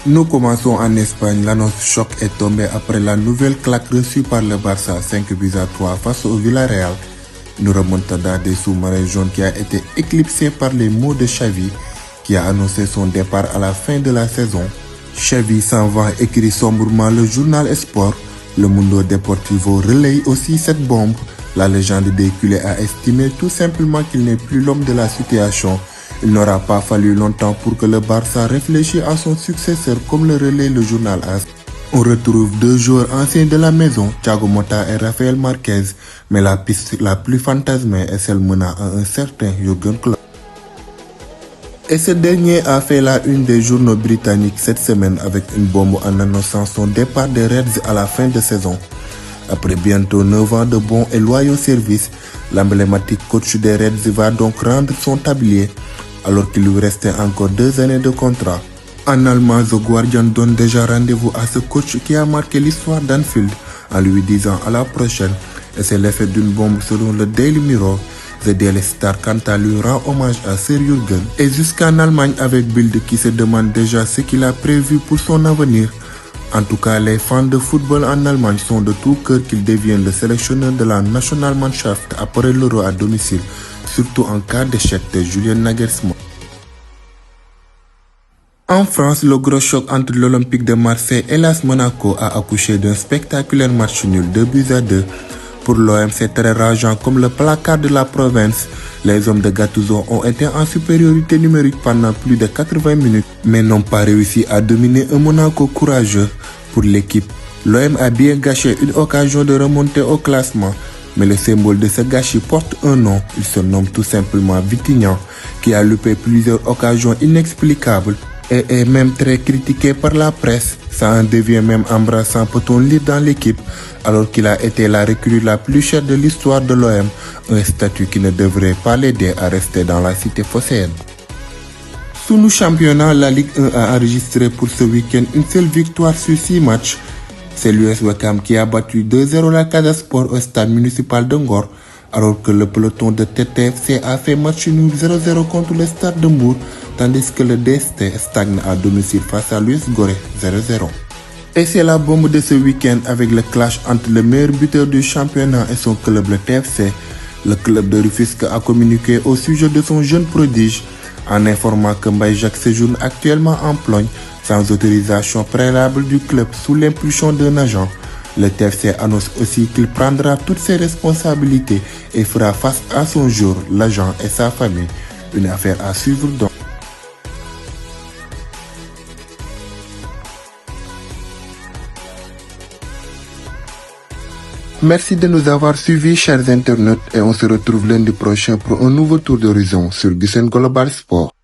Nous commençons en Espagne. L'annonce choc est tombée après la nouvelle claque reçue par le Barça 5-3 face au Villarreal. Une remontada des sous-marins jaunes qui a été éclipsée par les mots de Xavi qui a annoncé son départ à la fin de la saison. Xavi s'en va, écrit sombrement le journal Sport. Le Mundo Deportivo relaye aussi cette bombe. La légende des culés a estimé tout simplement qu'il n'est plus l'homme de la situation. Il n'aura pas fallu longtemps pour que le Barça réfléchisse à son successeur, comme le relaie le journal AS. On retrouve deux joueurs anciens de la maison, Thiago Motta et Rafael Marquez, mais la piste la plus fantasmée est celle menant à un certain Jürgen Klopp. Et ce dernier a fait la une des journaux britanniques cette semaine avec une bombe en annonçant son départ des Reds à la fin de saison. Après bientôt 9 ans de bons et loyaux services, l'emblématique coach des Reds va donc rendre son tablier, alors qu'il lui restait encore 2 années de contrat. En allemand, The Guardian donne déjà rendez-vous à ce coach qui a marqué l'histoire d'Anfield en lui disant à la prochaine, et c'est l'effet d'une bombe selon le Daily Mirror. The Daily Star quant à lui rend hommage à Sir Jürgen. Et jusqu'en Allemagne avec Bild qui se demande déjà ce qu'il a prévu pour son avenir. En tout cas, les fans de football en Allemagne sont de tout cœur qu'il devienne le sélectionneur de la Nationalmannschaft après l'Euro à domicile, surtout en cas d'échec de Julian Nagelsmann. En France, le gros choc entre l'Olympique de Marseille et l'AS Monaco a accouché d'un spectaculaire match nul 2-2. Pour l'OM, c'est très rageant comme le placard de la province. Les hommes de Gattuso ont été en supériorité numérique pendant plus de 80 minutes, mais n'ont pas réussi à dominer un Monaco courageux. Pour l'équipe, l'OM a bien gâché une occasion de remonter au classement, mais le symbole de ce gâchis porte un nom. Il se nomme tout simplement Vitinha, qui a loupé plusieurs occasions inexplicables et est même très critiqué par la presse. Ça en devient même embarrassant, peut-on lire dans l'équipe, alors qu'il a été la recrue la plus chère de l'histoire de l'OM, un statut qui ne devrait pas l'aider à rester dans la cité phocéenne. Sous nos championnats, la Ligue 1 a enregistré pour ce week-end une seule victoire sur 6 matchs. C'est l'US Ouakam qui a battu 2-0 la Casa Sport au stade municipal de Ngor, alors que le peloton de TTFC a fait match nul 0-0 contre le stade de Mbour, tandis que le DST stagne à domicile face à l'US Gorée 0-0. Et c'est la bombe de ce week-end avec le clash entre le meilleur buteur du championnat et son club, le TFC. Le club de Rufisque a communiqué au sujet de son jeune prodige en informant que Mbaye Jacques séjourne actuellement en Pologne sans autorisation préalable du club sous l'impulsion d'un agent. Le TFC annonce aussi qu'il prendra toutes ses responsabilités et fera face à son jour, l'agent et sa famille. Une affaire à suivre donc. Merci de nous avoir suivis, chers internautes, et on se retrouve lundi prochain pour un nouveau tour d'horizon sur Gusen Global Sport.